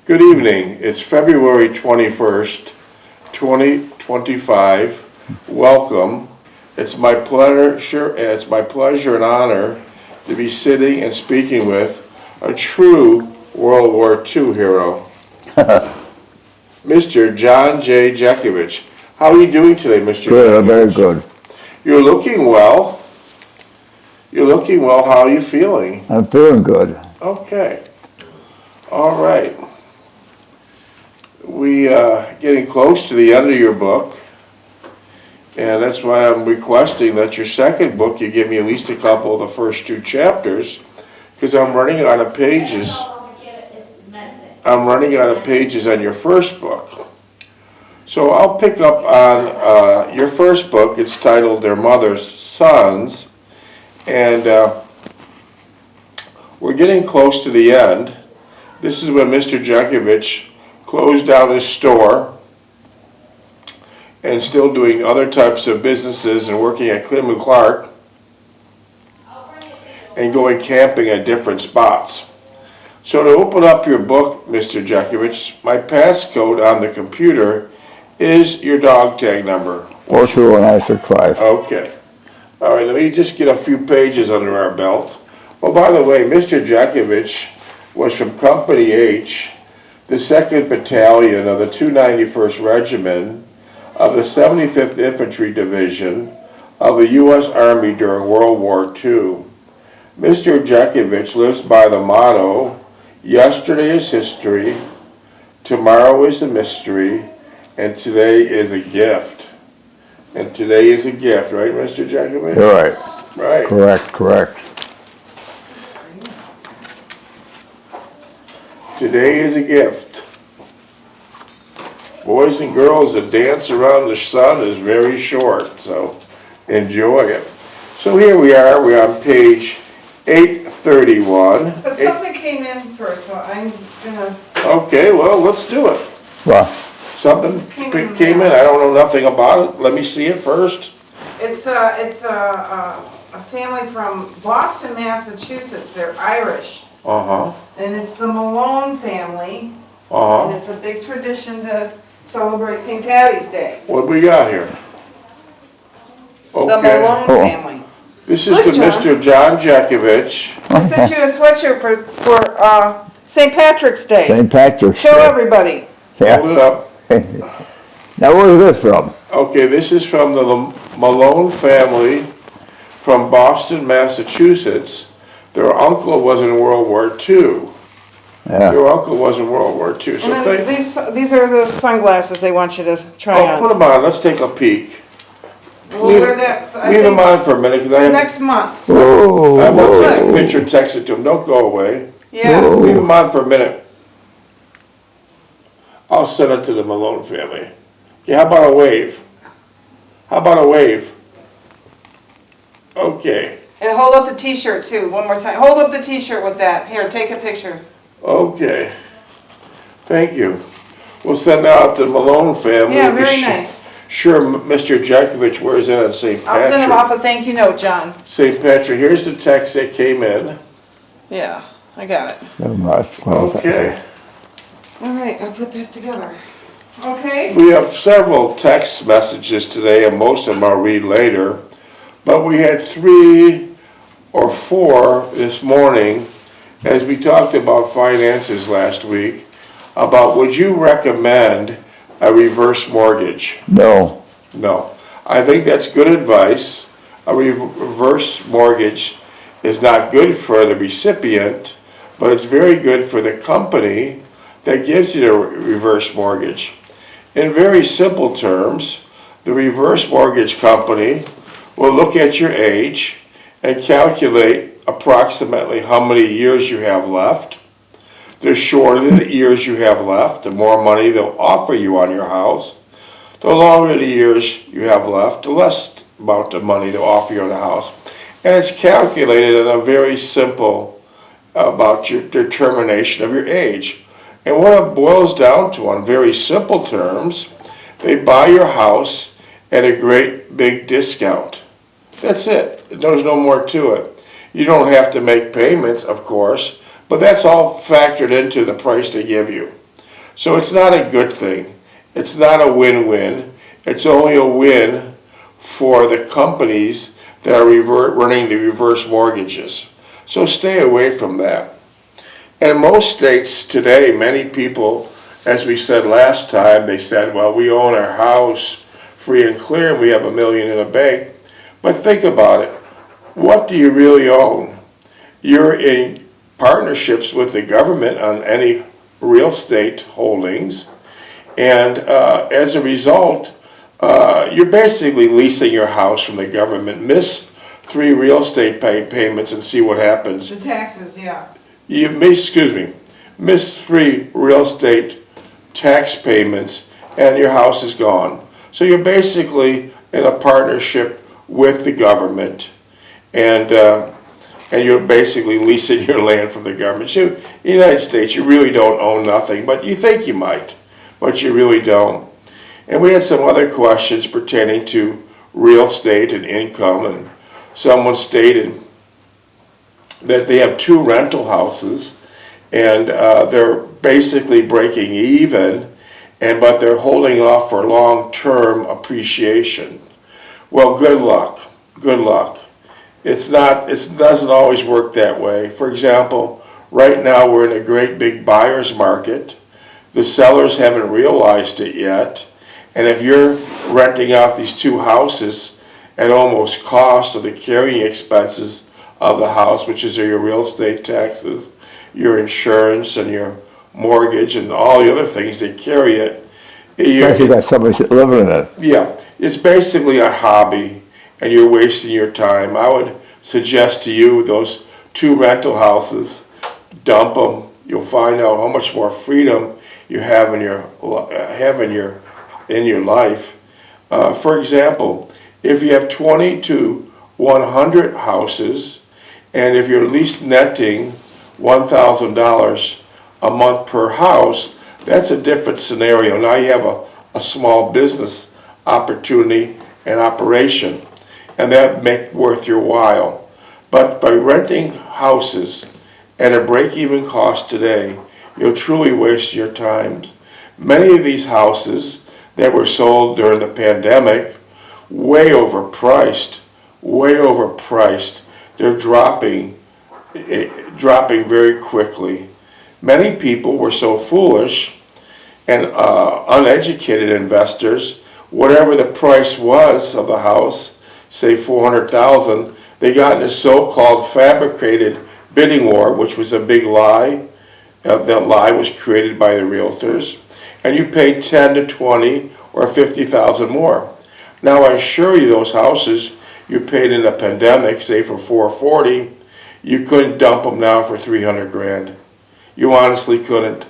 Good evening. It's February 21st, 2025. Welcome. It's my pleasure and honor to be sitting and speaking with a true World War II hero, Mr. John J. Jeckovich. How are you doing today, Mr. Good, Jeckovich? very good. You're looking well. You're looking well. How are you feeling? I'm feeling good. Okay. All right. We getting close to the end of your book, and that's why I'm requesting that your second book you give me at least a couple of the first two chapters, because I'm running out of pages. I'm running out of pages on your first book. So I'll pick up on your first book. It's titled Their Mother's Sons, and we're getting close to the end. This is when Mr. Jeckovich closed down his store and still doing other types of businesses and working at Clem & Clark and going camping at different spots. So to open up your book, Mr. Jeckovich, my passcode on the computer is your dog tag number. 42965. Okay. All right, let me just get a few pages under our belt. Well, by the way, Mr. Jeckovich was from Company H, the 2nd Battalion of the 291st Regiment of the 75th Infantry Division of the U.S. Army during World War II. Mr. Jeckovich lives by the motto, yesterday is history, tomorrow is a mystery, and today is a gift. And today is a gift, right, Mr. Jeckovich? You're right. Right. Correct. Today is a gift. Boys and girls, the dance around the sun is very short, so enjoy it. So here we are, we're on page 831. But something came in first, so I'm gonna, Okay, well, let's do it. Well, Something came in, I don't know nothing about it. Let me see it first. it's a family from Boston, Massachusetts. They're Irish. Uh-huh, And it's the Malone family. And uh-huh. it's a big tradition to celebrate St. Patty's Day. What we got here? The Okay, Malone family. this is Good, to John. Mr. John Jeckovich. I sent you a sweatshirt for St. Patrick's Day. St. Patrick's Show Day. everybody. Yeah. Hold it up. Now where's this from? Okay, this is from the Malone family from Boston, Massachusetts. Their uncle was in World War II. Yeah. Their uncle was in World War II. So And then these are the sunglasses they want you to try put on. them on. Let's take a peek. We'll wear that, I Leave them think, on for a minute because I have. next month. Oh, I'm gonna take a picture, text it to them. Don't go away. Yeah. Leave them on for a minute. I'll send it to the Malone family. Yeah, how about a wave? How about a wave? Okay. And hold up the t-shirt too, one more time. Hold up the t-shirt with that. Here, take a picture. Okay. Thank you. We'll send out the Malone family. Yeah, very nice. Sure, Mr. Jeckovich wears it on St. Patrick. I'll send him off a thank you note, John. St. Patrick, here's the text that came in. Yeah, I got it. Okay. All right, I'll put that together. Okay? We have several text messages today, and most of them I'll read later. But we had 3 or 4 this morning as we talked about finances last week, about would you recommend a reverse mortgage? No. No. I think that's good advice. A reverse mortgage is not good for the recipient, but it's very good for the company that gives you the reverse mortgage. In very simple terms, the reverse mortgage company will look at your age and calculate approximately how many years you have left. The shorter the years you have left, the more money they'll offer you on your house. The longer the years you have left, the less amount of money they'll offer you on the house. And it's calculated in a very simple about your determination of your age. And what it boils down to, on very simple terms, they buy your house at a great big discount. That's it. There's no more to it. You don't have to make payments, of course, but that's all factored into the price they give you. So it's not a good thing. It's not a win-win. It's only a win for the companies that are running the reverse mortgages. So stay away from that. In most states today, many people, as we said last time, they said, well, we own our house free and clear and we have $1 million in a bank. But think about it. What do you really own? You're in partnerships with the government on any real estate holdings, and as a result, you're basically leasing your house from the government. Miss 3 real estate payments and see what happens. The taxes, yeah. Miss 3 real estate tax payments and your house is gone. So you're basically in a partnership with the government, and you're basically leasing your land from the government. So in the United States, you really don't own nothing, but you think you might, but you really don't. And we had some other questions pertaining to real estate and income, and someone stated that they have 2 rental houses, and they're basically breaking even, but they're holding off for long-term appreciation. Well, good luck. Good luck. It doesn't always work that way. For example, right now we're in a great big buyer's market. The sellers haven't realized it yet. And if you're renting out these 2 houses at almost cost of the carrying expenses of the house, which is your real estate taxes, your insurance, and your mortgage, and all the other things that carry it. Especially got somebody living in it. Yeah, it's basically a hobby, and you're wasting your time. I would suggest to you those 2 rental houses, dump them. You'll find out how much more freedom you have in your life. For example, if you have 20 to 100 houses, and if you're at least netting $1,000 a month per house, that's a different scenario. Now you have a small business opportunity and operation, and that make worth your while. But by renting houses at a break-even cost today, you'll truly waste your time. Many of these houses that were sold during the pandemic, way overpriced. They're dropping very quickly. Many people were so foolish and uneducated investors, whatever the price was of the house, say $400,000, they got in a so-called fabricated bidding war, which was a big lie. That lie was created by the realtors, and you paid 10 to 20 or 50,000 more. Now I assure you, those houses you paid in the pandemic, say for $440, you couldn't dump them now for 300 grand. You honestly couldn't.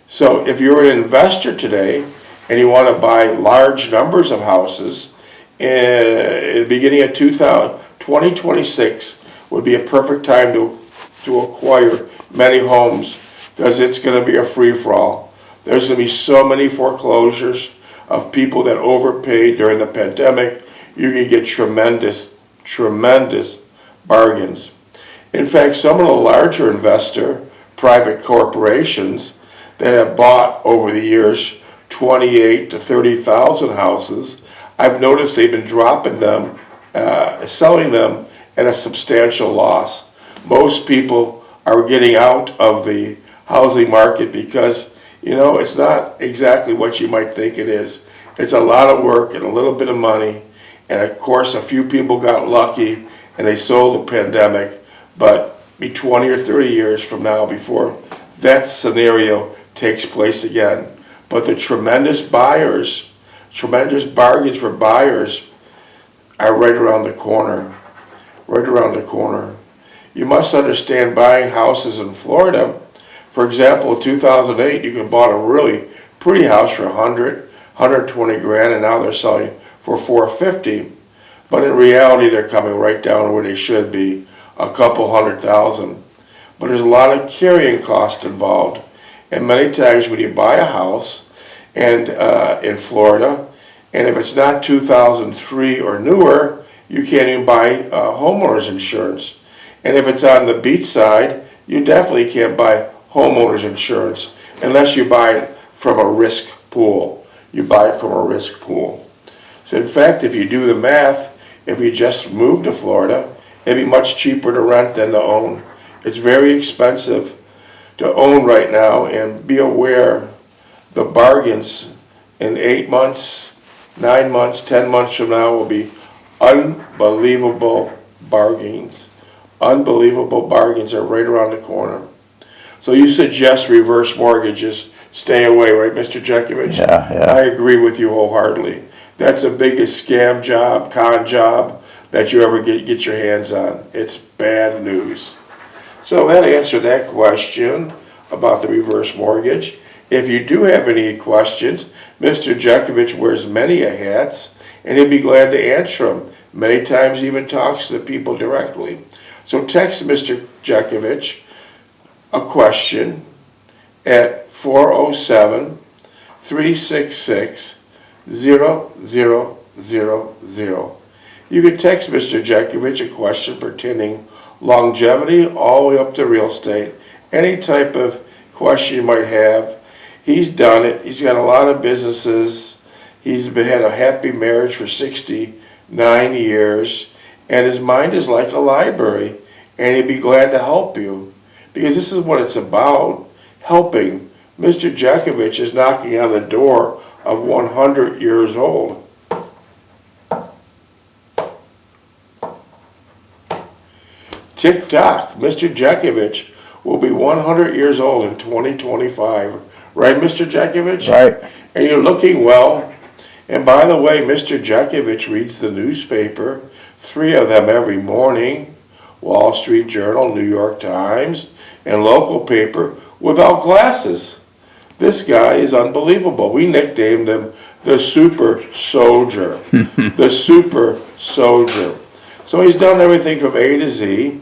So if you're an investor today and you want to buy large numbers of houses, in the beginning of 2026 would be a perfect time to acquire many homes, because it's going to be a free-for-all. There's going to be so many foreclosures of people that overpaid during the pandemic. You can get tremendous bargains. In fact, some of the larger private corporations that have bought over the years 28 to 30,000 houses, I've noticed they've been dropping them, selling them at a substantial loss. Most people are getting out of the housing market because, it's not exactly what you might think it is. It's a lot of work and a little bit of money, and of course a few people got lucky and they sold the pandemic, but be 20 or 30 years from now before that scenario takes place again. But the tremendous bargains for buyers are right around the corner. You must understand, buying houses in Florida, for example, in 2008, you could bought a really pretty house for 120 grand, and now they're selling for 450. But in reality, they're coming right down where they should be, a couple $100,000. But there's a lot of carrying cost involved. And many times when you buy a house and in Florida, and if it's not 2003 or newer, you can't even buy homeowners insurance. And if it's on the beach side, you definitely can't buy homeowner's insurance unless you buy it from a risk pool. You buy it from a risk pool. So in fact, if you do the math, if you just moved to Florida, it'd be much cheaper to rent than to own. It's very expensive to own right now, and be aware the bargains in 8 months, 9 months, 10 months from now will be unbelievable bargains. Unbelievable bargains are right around the corner. So you suggest reverse mortgages, stay away, right, Mr. Jeckovich? Yeah, yeah. I agree with you wholeheartedly. That's the biggest scam job, con job that you ever get your hands on. It's bad news. So that answered that question about the reverse mortgage. If you do have any questions, Mr. Jeckovich wears many a hats, and he'll be glad to answer them. Many times he even talks to the people directly. So text Mr. Jeckovich a question at 407-366-0000. You can text Mr. Jeckovich a question pertaining longevity all the way up to real estate. Any type of question you might have. He's done it. He's got a lot of businesses. He's had a happy marriage for 69 years. And his mind is like a library. And he'd be glad to help you. Because this is what it's about, helping. Mr. Jeckovich is knocking on the door of 100 years old. Tick-tock, Mr. Jeckovich will be 100 years old in 2025. Right, Mr. Jeckovich? Right. And you're looking well. And by the way, Mr. Jeckovich reads the newspaper, 3 of them every morning, Wall Street Journal, New York Times, and local paper without glasses. This guy is unbelievable. We nicknamed him the Super Soldier. The Super Soldier. So he's done everything from A to Z,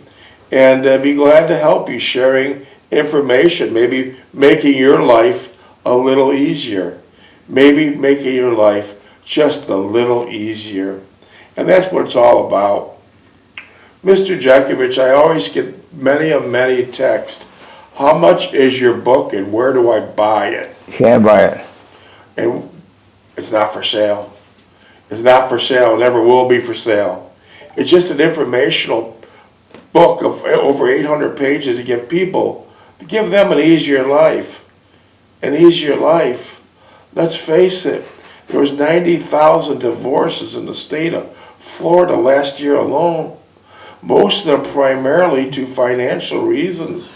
and be glad to help you sharing information, maybe making your life a little easier. Maybe making your life just a little easier. And that's what it's all about. Mr. Jeckovich, I always get many texts. How much is your book and where do I buy it? Can't buy it. And it's not for sale. It's not for sale. It never will be for sale. It's just an informational book of over 800 pages to give people, to give them an easier life. An easier life. Let's face it, there was 90,000 divorces in the state of Florida last year alone. Most of them primarily to financial reasons.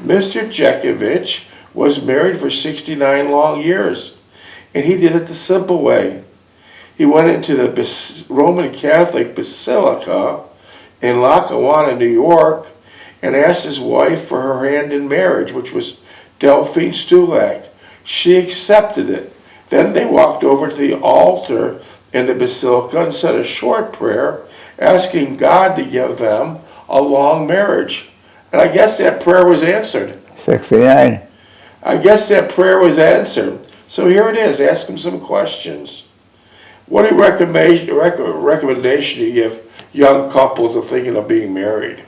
Mr. Jeckovich was married for 69 long years, and he did it the simple way. He went into the Roman Catholic Basilica in Lackawanna, New York, and asked his wife for her hand in marriage, which was Delphine Stulac. She accepted it. Then they walked over to the altar in the basilica and said a short prayer, asking God to give them a long marriage. And I guess that prayer was answered. 69. I guess that prayer was answered. So here it is. Ask him some questions. What recommendation do you give young couples who are thinking of being married?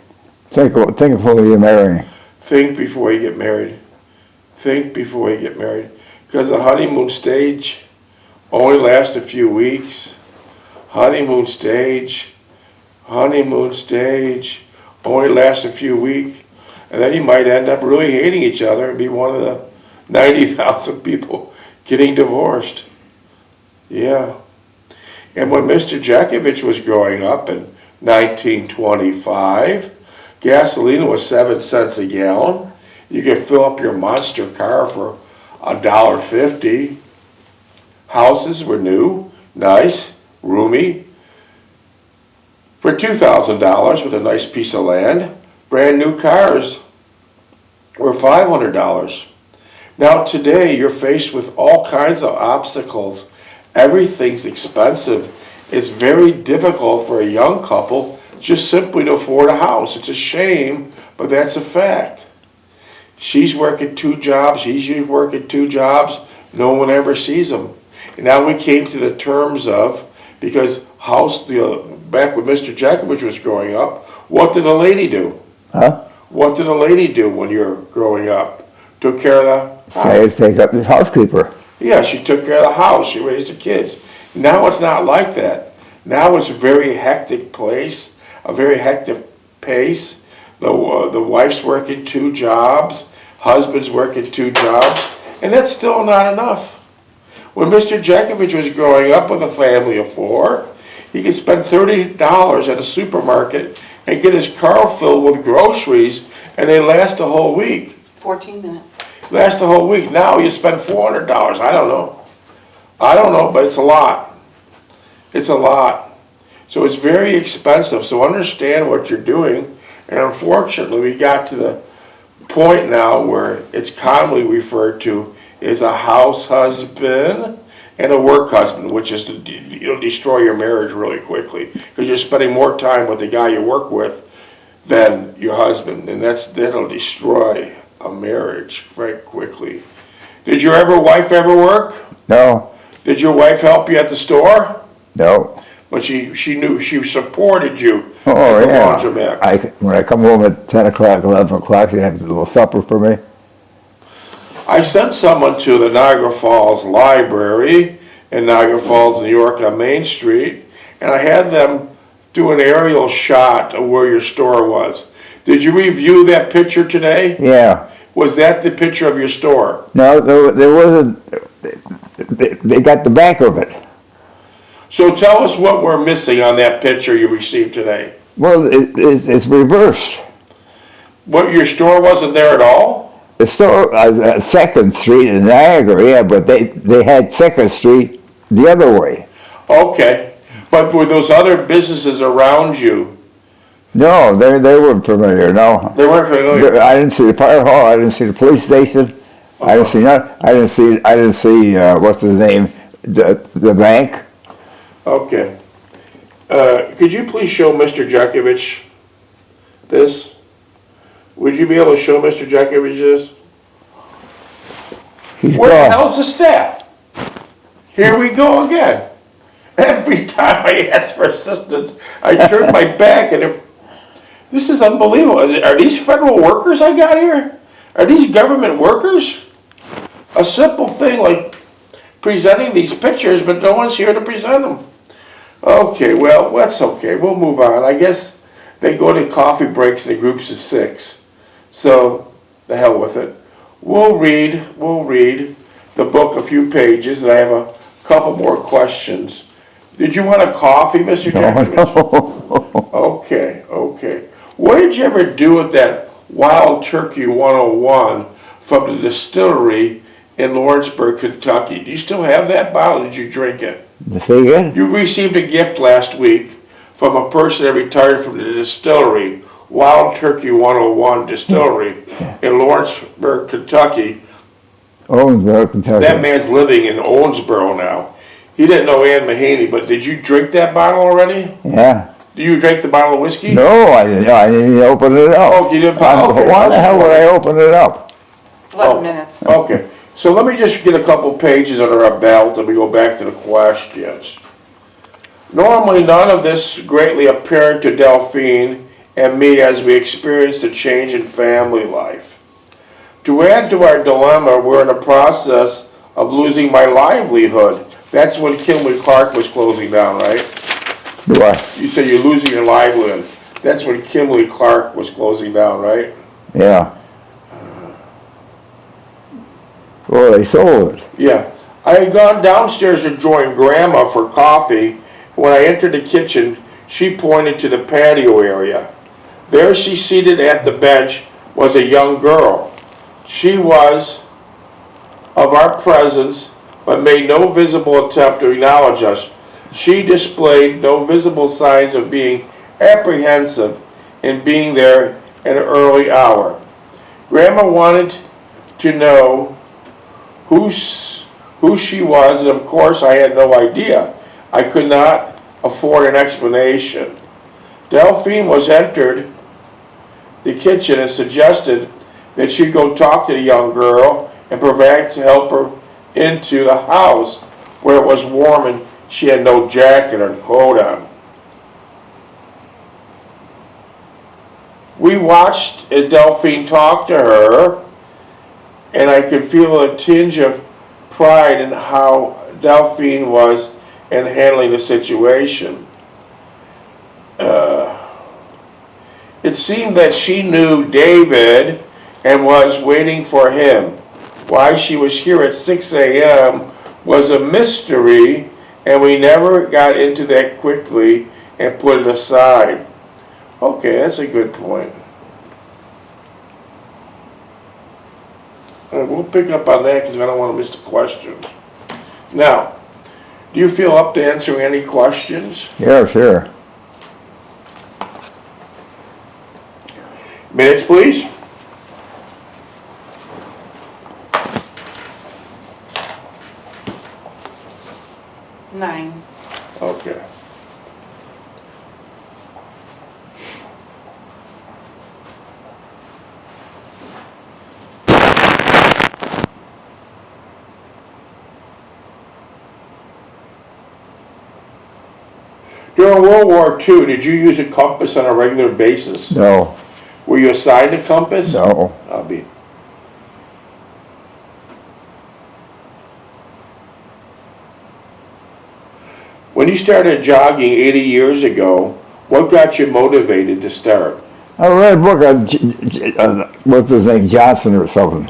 Think before you're marrying. Think before you get married. Think before you get married. Because the honeymoon stage only lasts a few weeks. Honeymoon stage only lasts a few weeks. And then you might end up really hating each other and be one of the 90,000 people getting divorced. Yeah. And when Mr. Jeckovich was growing up in 1925, gasoline was 7 cents a gallon. You could fill up your monster car for $1.50. Houses were new, nice, roomy, for $2,000 with a nice piece of land. Brand new cars were $500. Now today you're faced with all kinds of obstacles. Everything's expensive. It's very difficult for a young couple just simply to afford a house. It's a shame, but that's a fact. She's working 2 jobs, he's working 2 jobs, no one ever sees them. And now we came to the terms of, because back when Mr. Jeckovich was growing up, what did a lady do? Huh? What did a lady do when you're growing up? Took care of the house. Take up the housekeeper. Yeah, she took care of the house, she raised the kids. Now it's not like that. Now it's a very hectic place, a very hectic pace. The wife's working 2 jobs, husband's working 2 jobs, and that's still not enough. When Mr. Jeckovich was growing up with a family of 4, he could spend $30 at a supermarket and get his car filled with groceries, and they last a whole week. 14 minutes. Last a whole week. Now you spend $400. I don't know, but it's a lot. It's a lot. So it's very expensive. So understand what you're doing. And unfortunately, we got to the point now where it's commonly referred to as a house husband and a work husband, which is to destroy your marriage really quickly because you're spending more time with the guy you work with than your husband, and that'll destroy a marriage very quickly. Did your wife ever work? No, Did your wife help you at the store? no. But she supported you Oh, at the yeah. laundromat. When I come home at 10 o'clock, 11 o'clock, they have a little supper for me. I sent someone to the Niagara Falls Library in Niagara Falls, New York on Main Street, and I had them do an aerial shot of where your store was. Did you review that picture today? Yeah. Was that the picture of your store? No, there wasn't. They got the back of it. So tell us what we're missing on that picture you received today. Well, it's reversed. What, your store wasn't there at all? The store, 2nd Street in Niagara, yeah, but they had 2nd Street the other way. Okay. But were those other businesses around you? No, they weren't familiar, no. They weren't familiar? I didn't see the fire hall, I didn't see the police station, I didn't see nothing, I didn't see, what's his name, the bank. Okay. Could you please show Mr. Jeckovich this? Would you be able to show Mr. Jeckovich this? He's Where the gone. hell's the staff? Here we go again. Every time I ask for assistance, I turn my back and this is unbelievable. Are these federal workers I got here? Are these government workers? A simple thing like presenting these pictures, but no one's here to present them. Okay, well, that's okay. We'll move on. I guess they go to coffee breaks in groups of 6. So, the hell with it. We'll read the book a few pages, and I have a couple more questions. Did you want a coffee, Mr. Jeckovich? No. Okay. What did you ever do with that Wild Turkey 101 from the distillery in Lawrenceburg, Kentucky? Do you still have that bottle? Did you drink it? Say again? You received a gift last week from a person that retired from the distillery, Wild Turkey 101 Distillery in Lawrenceburg, Kentucky. Owensboro, Kentucky. That man's living in Owensboro now. He didn't know Ann Mahaney, but did you drink that bottle already? Yeah. Do you drink the bottle of whiskey? No, I didn't open it up. Oh, you didn't? Okay. Why the hell would I open it up? 11 minutes. Okay, so let me just get a couple pages under our belt and we go back to the questions. Normally, none of this greatly apparent to Delphine and me as we experienced a change in family life. To add to our dilemma, we're in the process of losing my livelihood. That's when Kimberly-Clark was closing down, right? What? You said you're losing your livelihood. That's when Kimberly-Clark was closing down, right? Yeah. Well, they sold it. Yeah. I had gone downstairs to join Grandma for coffee. When I entered the kitchen, she pointed to the patio area. There she seated at the bench was a young girl. She was of our presence, but made no visible attempt to acknowledge us. She displayed no visible signs of being apprehensive in being there at an early hour. Grandma wanted to know who she was, and of course I had no idea. I could not afford an explanation. Delphine was entered the kitchen and suggested that she go talk to the young girl and perhaps help her into the house where it was warm and she had no jacket or coat on. We watched as Delphine talked to her And I could feel a tinge of pride in how Delphine was in handling the situation. It seemed that she knew David and was waiting for him. Why she was here at 6 a.m. was a mystery, and we never got into that quickly and put it aside. Okay, that's a good point. We'll pick up on that because I don't want to miss the questions. Now, do you feel up to answering any questions? Yeah, sure. Minutes, please. Nine. Okay. During World War II, did you use a compass on a regular basis? No, Were you assigned a compass? no. I'll be. When you started jogging 80 years ago, what got you motivated to start? I read a book on, what's his name, Johnson or something,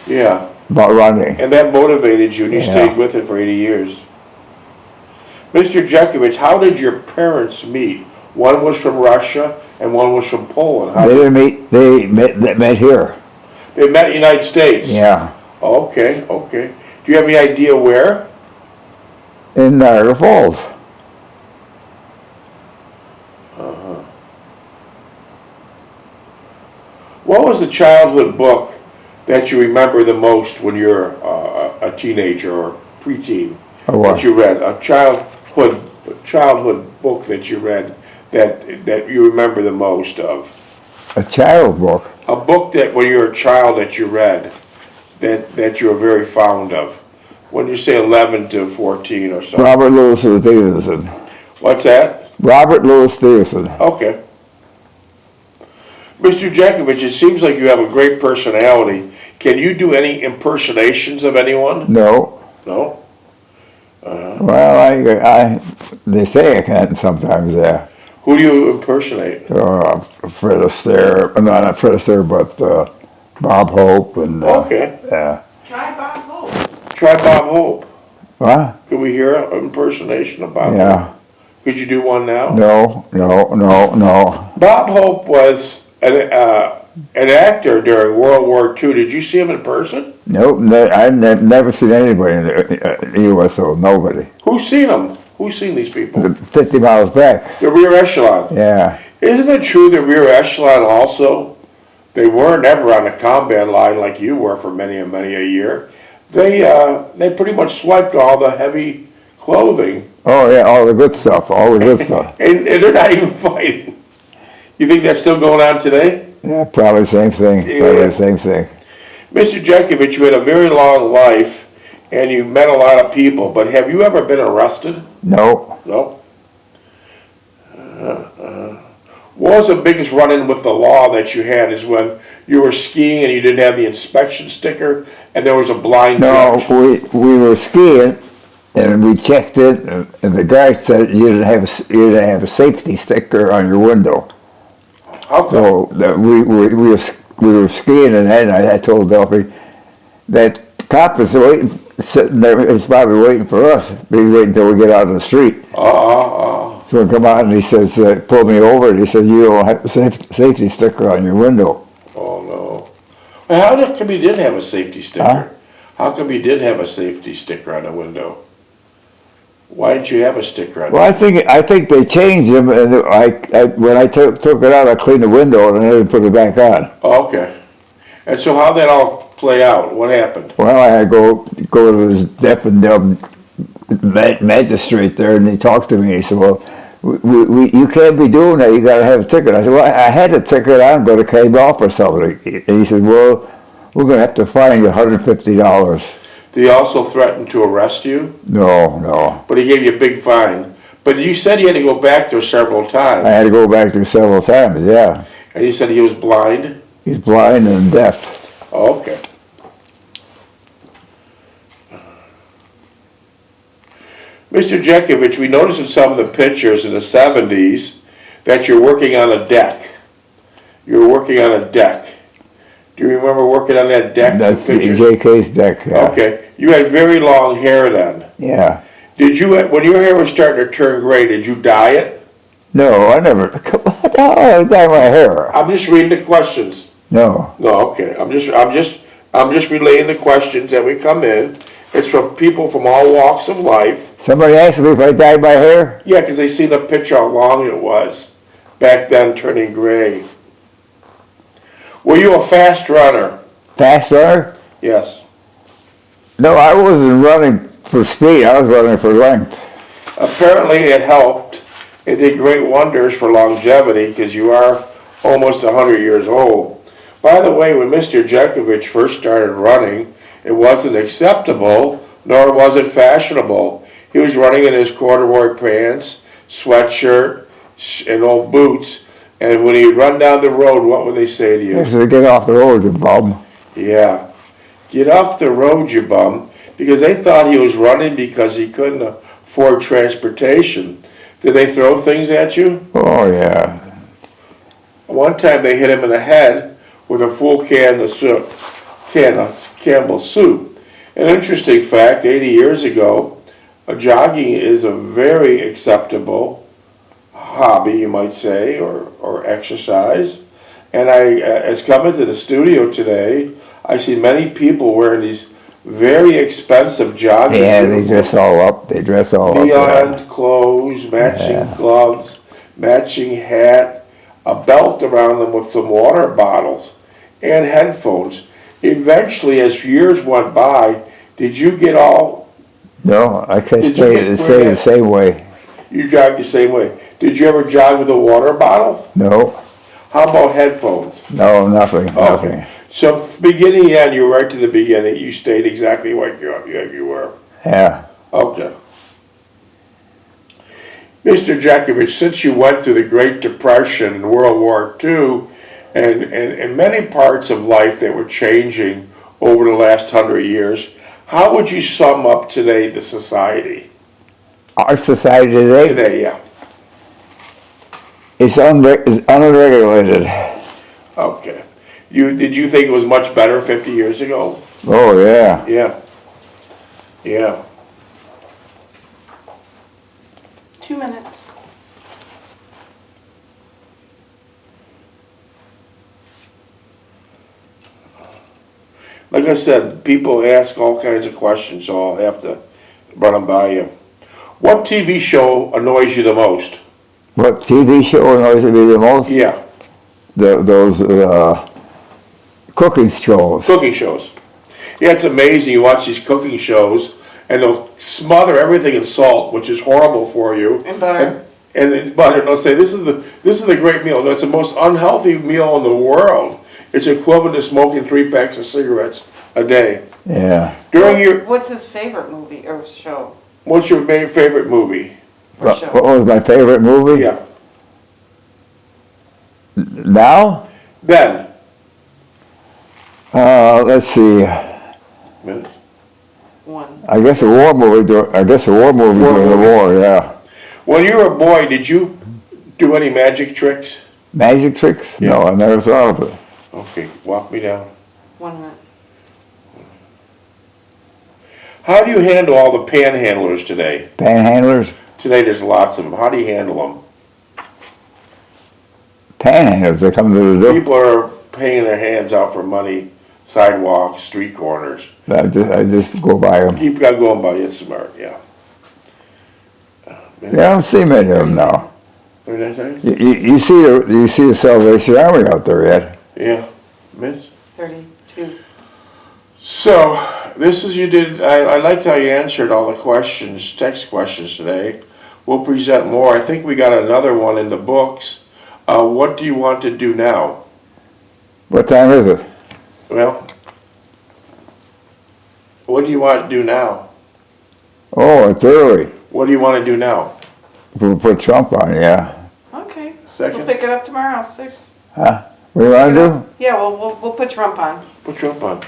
Yeah, about running. and that motivated you, and you Yeah. stayed with it for 80 years. Mr. Jeckovich, how did your parents meet? One was from Russia and one was from Poland. How They did, didn't meet, they met here. they met in the United States? Yeah, Okay, okay. Do you have any idea where? in Niagara Falls. What was the childhood book that you remember the most when you're a teenager or preteen? Or what? That you read, a childhood book that you read that you remember the most of? A child book. A book that when you were a child that you read that you were very fond of. When you say 11 to 14 or something. Robert Louis Stevenson. What's that? Robert Louis Stevenson. Okay. Mr. Jeckovich, it seems like you have a great personality. Can you do any impersonations of anyone? No. No? Well, they say I can sometimes, yeah. Who do you impersonate? Fred Astaire, no, not Fred Astaire, but Bob Hope and, Okay. yeah. Try Bob Hope. Try Bob Hope. What? Could we hear an impersonation of Bob Hope? Yeah. Could you do one now? No. Bob Hope was an actor during World War II. Did you see him in person? Nope, I've never seen anybody in the USO, nobody. Who's seen him? Who's seen these people? 50 miles back, The rear echelon. yeah. Isn't it true the rear echelon also, they weren't ever on the combat line like you were for many and many a year. They pretty much swiped all the heavy clothing Oh, yeah, all the good stuff, and they're not even fighting. You think that's still going on today? Yeah, probably the same thing, probably Yeah. the same thing. Mr. Jeckovich, you had a very long life and you met a lot of people, but have you ever been arrested? No, No? What was the biggest run-in with the law that you had is when you were skiing and you didn't have the inspection sticker and there was a blind no, judge? we were skiing and we checked it and the guy said you didn't have a safety sticker on your window. How come? So that we were skiing and then I told Delphi that cop is waiting, sitting there, he's probably waiting for us. He's waiting until we get out on the street. So he come out and he says, pulled me over and he said, you don't have a safety sticker on your window. Oh, no. Well, how come you didn't have a safety sticker? Huh? How come you didn't have a safety sticker on the window? Why didn't you have a sticker on Well, I think they changed them, and when I took it out, I cleaned the window and then put it back on. Oh, okay. And so how'd that all play out? What happened? Well, I had to go to this deaf and dumb magistrate there, and he talked to me. He said, "Well, you can't be doing that. You got to have a ticket." I said, "Well, I had a ticket on, but it came off or something." And he said, "Well, we're going to have to fine you $150." Did he also threaten to arrest you? No. But he gave you a big fine. But you said you had to go back there several I times. had to go back there several times, yeah. And you said he was blind? He's blind and deaf. Oh, okay. Mr. Jeckovich, we noticed in some of the pictures in the 70s that you're working on a deck. You're working on a deck. Do you remember working on that deck? That's some pictures? JK's deck, yeah. Okay. You had very long hair then. Yeah. Did you, when your hair was starting to turn gray, did you dye it? No, I never, what the hell did I dye my hair? I'm just reading the questions. No. No, okay. I'm just relaying the questions that we come in. It's from people from all walks of life. Somebody asked me if I dyed my hair? Yeah, because they seen the picture how long it was back then turning gray. Were you a fast runner? Fast runner? Yes. No, I wasn't running for speed, I was running for length. Apparently it helped. It did great wonders for longevity because you are almost 100 years old. By the way, when Mr. Jeckovich first started running, it wasn't acceptable, nor was it fashionable. He was running in his corduroy pants, sweatshirt, and old boots. And when he'd run down the road, what would they say to you? They said, get off the road, you bum. Yeah. Get off the road, you bum. Because they thought he was running because he couldn't afford transportation. Did they throw things at you? Oh, yeah. One time they hit him in the head with a full can of Campbell's soup. An interesting fact, 80 years ago, jogging is a very acceptable hobby, you might say, or exercise. And as coming to the studio today, I see many people wearing these very expensive jogging Yeah, they uniforms. dress all up, they dress all up. Neon clothes, matching gloves, matching hat, a belt around them with some water bottles, and headphones. Eventually, as years went by, did you get all, No, I can't Did you stay get the same way. you jogged the same way? Did you ever jog with a water bottle? No, How about headphones? no, nothing, nothing. So beginning and you right to the beginning, you stayed exactly like you were. Yeah. Okay. Mr. Jeckovich, since you went through the Great Depression and World War II, and many parts of life that were changing over the last 100 years, how would you sum up today the society? Our society today Today, yeah. is unregulated. Okay. Did you think it was much better 50 years ago? Oh, yeah. Yeah. Yeah. 2 minutes. Like I said, people ask all kinds of questions, so I'll have to run them by you. What TV show annoys you the most? What TV show annoys me the most? Yeah, Those cooking shows. cooking shows. Yeah, it's amazing. You watch these cooking shows, and they'll smother everything in salt, which is horrible for you. And butter. And it's butter. And they'll say, this is the great meal. No, it's the most unhealthy meal in the world. It's equivalent to smoking 3 packs of cigarettes a day. Yeah. During your, What's his favorite movie or show? what's your favorite movie? Or What show? was my favorite movie? Yeah. Now? Then. Let's see. One. I guess a war movie. During the war. Yeah. When you were a boy, did you do any magic tricks? Magic tricks? Yeah. No, I never thought of it. Okay, walk me down. 1 minute. How do you handle all the panhandlers today? Panhandlers? Today there's lots of them. How do you handle them? Panhandlers. They come to the door. People are paying their hands out for money, sidewalks, street corners. I just go by them. Keep on going by, it's smart, yeah. I don't see many of them now. What did I say? You see the Salvation Army out there yet? Yeah, miss? 32. So, this is you did, I liked how you answered all the questions, text questions today. We'll present more. I think we got another one in the books. What do you want to do now? What time is it? Well, what do you want to do now? Oh, it's early. What do you want to do now? We'll put Trump on, yeah. Okay. Second? We'll pick it up tomorrow, 6. Huh? What do you want to do? Yeah, we'll put Trump on. Put Trump on.